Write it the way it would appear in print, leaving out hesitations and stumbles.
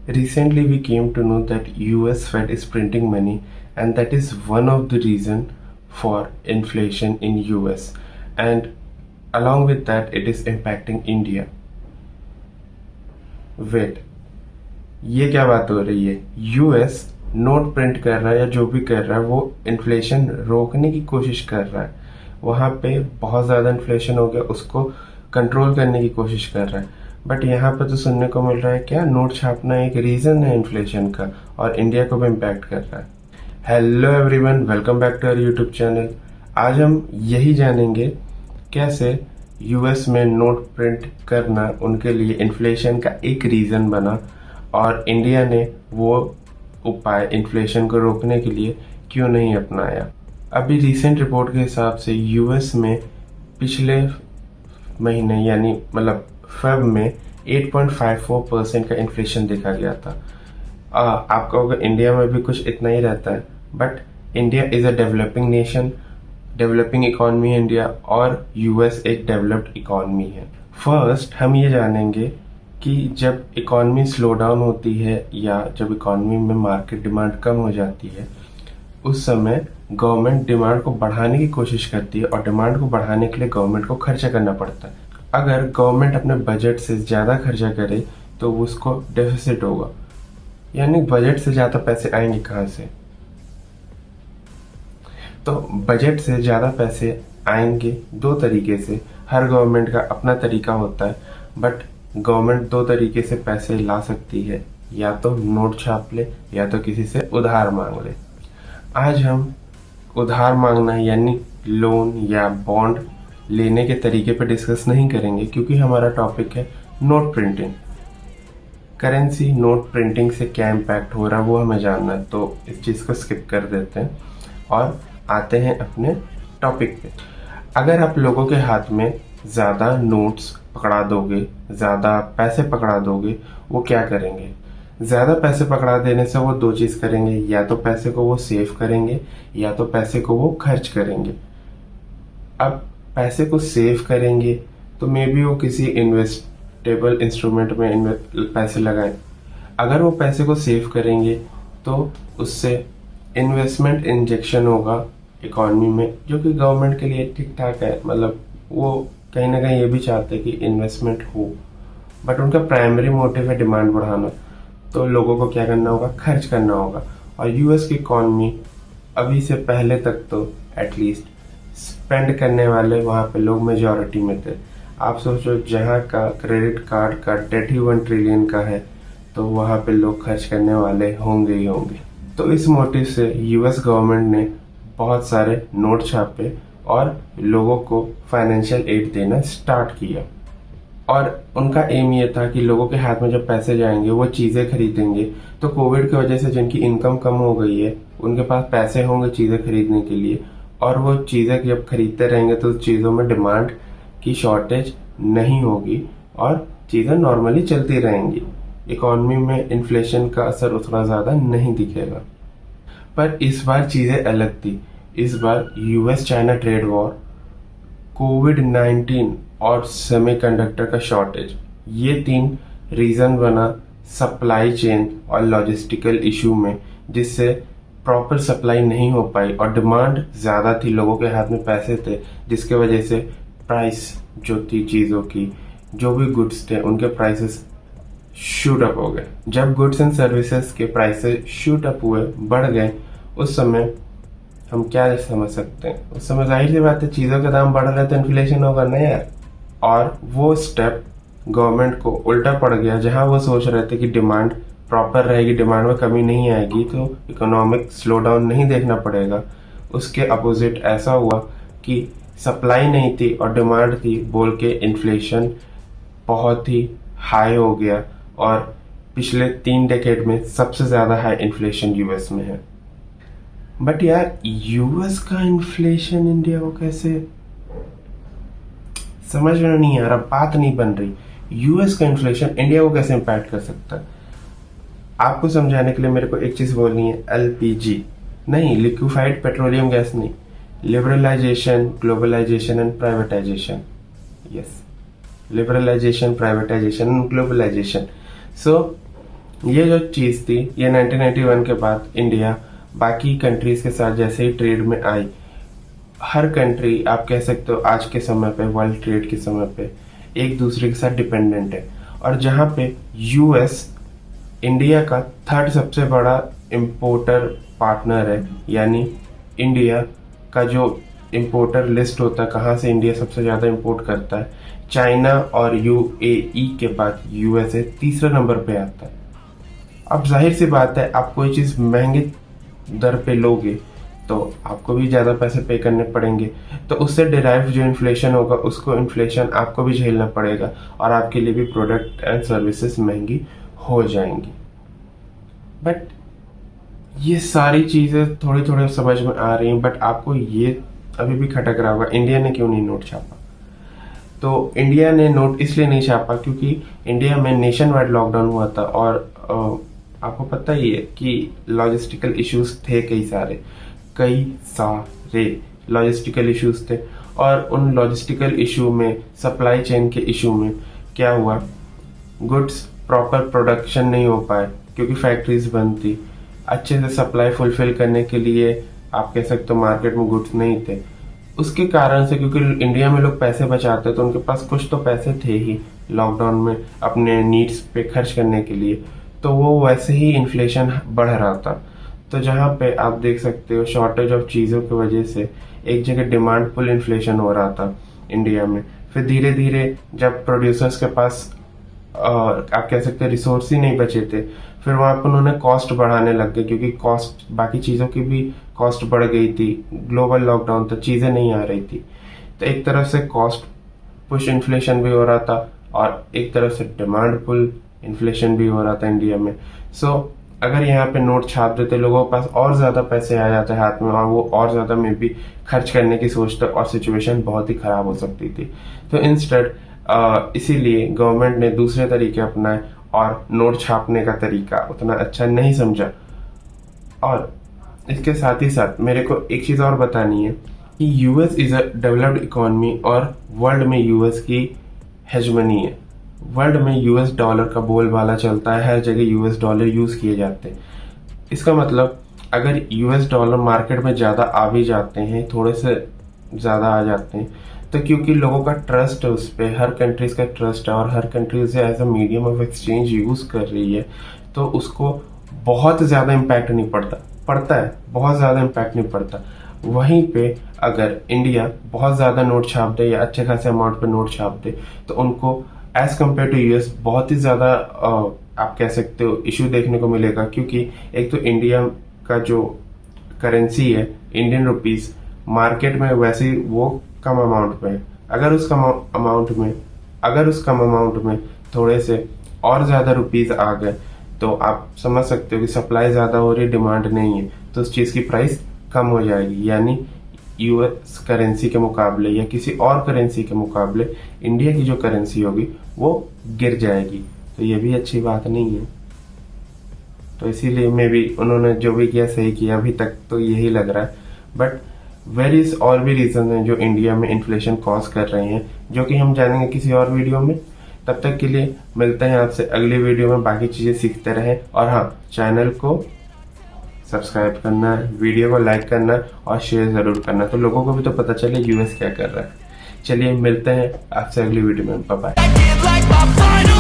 Recently, we came to know that US Fed is printing money, and that is one of the reason for inflation in US. And along with that, it is impacting India. Wait, ये क्या बात हो रही है? US note print कर रहा है या जो भी कर रहा है वो इन्फ्लेशन रोकने की कोशिश कर रहा है. वहाँ पे बहुत ज़्यादा इन्फ्लेशन हो गया, उसको कंट्रोल करने की कोशिश कर रहा है. बट यहाँ पे तो सुनने को मिल रहा है क्या नोट छापना एक रीज़न है इन्फ्लेशन का और इंडिया को भी इम्पैक्ट कर रहा है. Hello everyone, welcome back to our YouTube channel. आज हम यही जानेंगे कैसे यूएस में नोट प्रिंट करना उनके लिए इन्फ्लेशन का एक रीज़न बना और इंडिया ने वो उपाय इन्फ्लेशन को रोकने के लिए क्यों नहीं अपनाया. अभी रिसेंट रिपोर्ट के हिसाब से यूएस में पिछले महीने यानी मतलब फेब में 8.54% का इन्फ्लेशन देखा गया था. आपका होगा इंडिया में भी कुछ इतना ही रहता है, but India is a developing nation, developing economy है इंडिया और यूएस एक डेवलप्ड इकॉनमी है. फर्स्ट हम ये जानेंगे कि जब इकॉनमी स्लो डाउन होती है या जब इकॉनमी में मार्केट डिमांड कम हो जाती है, उस समय गवर्नमेंट डिमांड को बढ़ाने की कोशिश करती है और डिमांड को बढ़ाने के लिए गवर्नमेंट को खर्चा करना पड़ता है. अगर गवर्नमेंट अपने बजट से ज़्यादा खर्चा करे तो उसको डेफिसिट होगा, यानी बजट से ज़्यादा पैसे आएंगे कहाँ से. तो बजट से ज़्यादा पैसे आएंगे दो तरीके से. हर गवर्नमेंट का अपना तरीका होता है, बट गवर्नमेंट दो तरीके से पैसे ला सकती है, या तो नोट छाप ले या तो किसी से उधार मांग ले. आज हम उधार मांगना यानी लोन या बॉन्ड लेने के तरीके पर डिस्कस नहीं करेंगे, क्योंकि हमारा टॉपिक है note printing. Currency note printing से क्या इम्पैक्ट हो रहा है वो हमें जानना है, तो इस चीज़ को स्किप कर देते हैं और आते हैं अपने टॉपिक पे. अगर आप लोगों के हाथ में ज़्यादा नोट्स पकड़ा दोगे, ज़्यादा पैसे पकड़ा दोगे, वो क्या करेंगे? ज़्यादा पैसे पकड़ा देने से वो दो चीज़ करेंगे, या तो पैसे को वो सेव करेंगे या तो पैसे को वो खर्च करेंगे. अब पैसे को सेव करेंगे तो मे बी वो किसी इन्वेस्टेबल इंस्ट्रूमेंट में पैसे लगाएं. अगर वो पैसे को सेव करेंगे तो उससे इन्वेस्टमेंट इंजेक्शन होगा इकॉनमी में, जो कि गवर्नमेंट के लिए ठीक ठाक है. मतलब वो कहीं ना कहीं ये भी चाहते हैं कि इन्वेस्टमेंट हो, बट उनका प्राइमरी मोटिव है डिमांड बढ़ाना. तो लोगों को क्या करना होगा? खर्च करना होगा. और यूएस की इकॉनमी अभी से पहले तक तो एटलीस्ट स्पेंड करने वाले वहाँ पे लोग मेजॉरिटी में थे. आप सोचो, जहाँ का क्रेडिट कार्ड का डेट ही 1 ट्रिलियन का है, तो वहाँ पे लोग खर्च करने वाले होंगे ही होंगे. तो इस मोटिव से यूएस गवर्नमेंट ने बहुत सारे नोट छापे और लोगों को फाइनेंशियल एड देना स्टार्ट किया. और उनका एम ये था कि लोगों के हाथ में जब पैसे जाएंगे वो चीज़ें खरीदेंगे. तो कोविड की वजह से जिनकी इनकम कम हो गई है उनके पास पैसे होंगे चीज़ें खरीदने के लिए, और वो चीज़ें जब खरीदते रहेंगे तो चीज़ों में डिमांड की शॉर्टेज नहीं होगी और चीज़ें नॉर्मली चलती रहेंगी. इकॉनमी में इन्फ्लेशन का असर उतना ज़्यादा नहीं दिखेगा. पर इस बार चीज़ें अलग थी. इस बार यूएस चाइना ट्रेड वॉर, कोविड-19 और सेमीकंडक्टर का शॉर्टेज, ये तीन रीज़न बना सप्लाई चेन और लॉजिस्टिकल इशू में, जिससे प्रॉपर सप्लाई नहीं हो पाई और डिमांड ज़्यादा थी. लोगों के हाथ में पैसे थे, जिसके वजह से प्राइस जो थी चीज़ों की, जो भी गुड्स थे उनके प्राइसेस शूट अप हो गए. जब गुड्स एंड सर्विसेज के प्राइसेस शूट अप हुए, बढ़ गए, उस समय हम क्या समझ सकते हैं? उस समय जाहिर सी बात है चीज़ों के दाम बढ़ रहे तो इन्फ्लेशन होगा ना यार. और वो स्टेप गवर्नमेंट को उल्टा पड़ गया. जहां वो सोच रहे थे कि डिमांड प्रॉपर रहेगी, डिमांड में कमी नहीं आएगी, तो इकोनॉमिक स्लो डाउन नहीं देखना पड़ेगा, उसके अपोजिट ऐसा हुआ कि सप्लाई नहीं थी और डिमांड थी बोल के इन्फ्लेशन बहुत ही हाई हो गया. और पिछले 3 डेकेड में सबसे ज़्यादा हाई इन्फ्लेशन यूएस में है. बट यार, यूएस का इन्फ्लेशन इंडिया को कैसे, समझ में नहीं आ रहा, बात नहीं बन रही. यूएस का इन्फ्लेशन इंडिया को कैसे इम्पैक्ट कर सकता है? आपको समझाने के लिए मेरे को एक चीज़ बोलनी है. एलपीजी नहीं, लिक्विफाइड पेट्रोलियम गैस नहीं, liberalisation, globalisation and privatisation. Yes, liberalisation, privatisation and globalisation. So ये जो चीज़ थी ये 1991 के बाद इंडिया बाकी कंट्रीज के साथ जैसे ही ट्रेड में आई, हर कंट्री आप कह सकते हो आज के समय पे वर्ल्ड ट्रेड के समय पे एक दूसरे के साथ डिपेंडेंट है। और जहाँ पे यूएस इंडिया का थर्ड सबसे बड़ा इम्पोर्टर पार्टनर है, यानी इंडिया का जो इम्पोर्टर लिस्ट होता है कहाँ से इंडिया सबसे ज़्यादा इम्पोर्ट करता है, चाइना और यूएई के बाद यूएसए तीसरे नंबर पे आता है। अब जाहिर सी बात है, आप कोई चीज़ महंगी दर पे लोगे तो आपको भी ज़्यादा पैसे पे करने पड़ेंगे, तो उससे डिराइव जो इन्फ्लेशन होगा उसको इन्फ्लेशन आपको भी झेलना पड़ेगा और आपके लिए भी प्रोडक्ट एंड सर्विसेज महंगी हो जाएंगी। बट ये सारी चीज़ें थोड़ी थोड़ी समझ में आ रही हैं, बट आपको ये अभी भी खटक रहा होगा इंडिया ने क्यों नहीं नोट छापा। तो इंडिया ने नोट इसलिए नहीं छापा क्योंकि इंडिया में नेशन वाइड लॉकडाउन हुआ था और आपको पता ही है कि लॉजिस्टिकल इश्यूज थे, कई सारे लॉजिस्टिकल इश्यूज थे। और उन लॉजिस्टिकल इशू में, सप्लाई चेन के इशू में क्या हुआ, गुड्स प्रॉपर प्रोडक्शन नहीं हो पाए क्योंकि फैक्ट्रीज बंद थी। अच्छे से सप्लाई फुलफिल करने के लिए आप कह सकते हो मार्केट में गुड्स नहीं थे। उसके कारण से, क्योंकि इंडिया में लोग पैसे बचाते तो उनके पास कुछ तो पैसे थे ही लॉकडाउन में अपने नीड्स पे खर्च करने के लिए, तो वो वैसे ही इन्फ्लेशन बढ़ रहा था। तो जहाँ पे आप देख सकते हो शॉर्टेज ऑफ चीज़ों की वजह से एक जगह डिमांड पुल इन्फ्लेशन हो रहा था इंडिया में। फिर धीरे धीरे जब प्रोड्यूसर्स के पास आप कह सकते हैं रिसोर्स ही नहीं बचे थे, फिर वहाँ पर उन्होंने कॉस्ट बढ़ाने लग गए क्योंकि कॉस्ट बाकी चीज़ों की भी कॉस्ट बढ़ गई थी। ग्लोबल लॉकडाउन था, चीज़ें नहीं आ रही थी, तो एक तरफ से कॉस्ट पुश इन्फ्लेशन भी हो रहा था और एक तरफ से डिमांड पुल इन्फ्लेशन भी हो रहा था इंडिया में। अगर यहाँ पे नोट छाप देते, लोगों के पास और ज़्यादा पैसे आ जाते हाथ में और वो और ज़्यादा में भी खर्च करने की सोचते और सिचुएशन बहुत ही ख़राब हो सकती थी। तो इंस्टेड इसीलिए गवर्नमेंट ने दूसरे तरीके अपनाए और नोट छापने का तरीका उतना अच्छा नहीं समझा। और इसके साथ ही साथ मेरे को एक चीज़ और बतानी है कि US is a developed economy और वर्ल्ड में यूएस की हेजमनी है। वर्ल्ड में यूएस डॉलर का बोलबाला चलता है, हर जगह यूएस डॉलर यूज़ किए जाते हैं। इसका मतलब अगर यूएस डॉलर मार्केट में ज़्यादा आ भी जाते हैं, थोड़े से ज़्यादा आ जाते हैं, तो क्योंकि लोगों का ट्रस्ट है उस पर, हर कंट्रीज का ट्रस्ट है और हर कंट्री उसे as a medium of exchange use कर रही है, तो उसको बहुत ज़्यादा इम्पैक्ट नहीं पड़ता है, बहुत ज़्यादा इम्पैक्ट नहीं पड़ता। वहीं पे अगर इंडिया बहुत ज़्यादा नोट छाप दे या अच्छे खासे अमाउंट पे नोट छाप दे तो उनको एज कम्पेयर टू यूएस बहुत ही ज़्यादा आप कह सकते हो इशू देखने को मिलेगा, क्योंकि एक तो इंडिया का जो करेंसी है इंडियन रुपीस मार्केट में वैसे ही वो कम अमाउंट में है। अगर उस कम अमाउंट में थोड़े से और ज़्यादा रुपीस आ गए तो आप समझ सकते हो कि सप्लाई ज़्यादा हो रही, डिमांड नहीं है, तो उस चीज़ की प्राइस कम हो जाएगी। यानी यूएस करेंसी के मुकाबले या किसी और करेंसी के मुकाबले इंडिया की जो करेंसी होगी वो गिर जाएगी, तो ये भी अच्छी बात नहीं है। तो इसीलिए मे भी उन्होंने जो भी किया सही किया, अभी तक तो यही लग रहा है। बट वेरियस और भी रीजन हैं जो इंडिया में इन्फ्लेशन कॉज कर रहे हैं, जो कि हम जानेंगे किसी और वीडियो में। तब तक के लिए मिलते हैं आपसे अगली वीडियो में, बाकी चीज़ें सीखते रहें। और हाँ, चैनल को सब्सक्राइब करना, वीडियो को लाइक करना और शेयर ज़रूर करना, तो लोगों को भी तो पता चले यूएस क्या कर रहा है। चलिए मिलते हैं आपसे अगली वीडियो में, बाय बाय।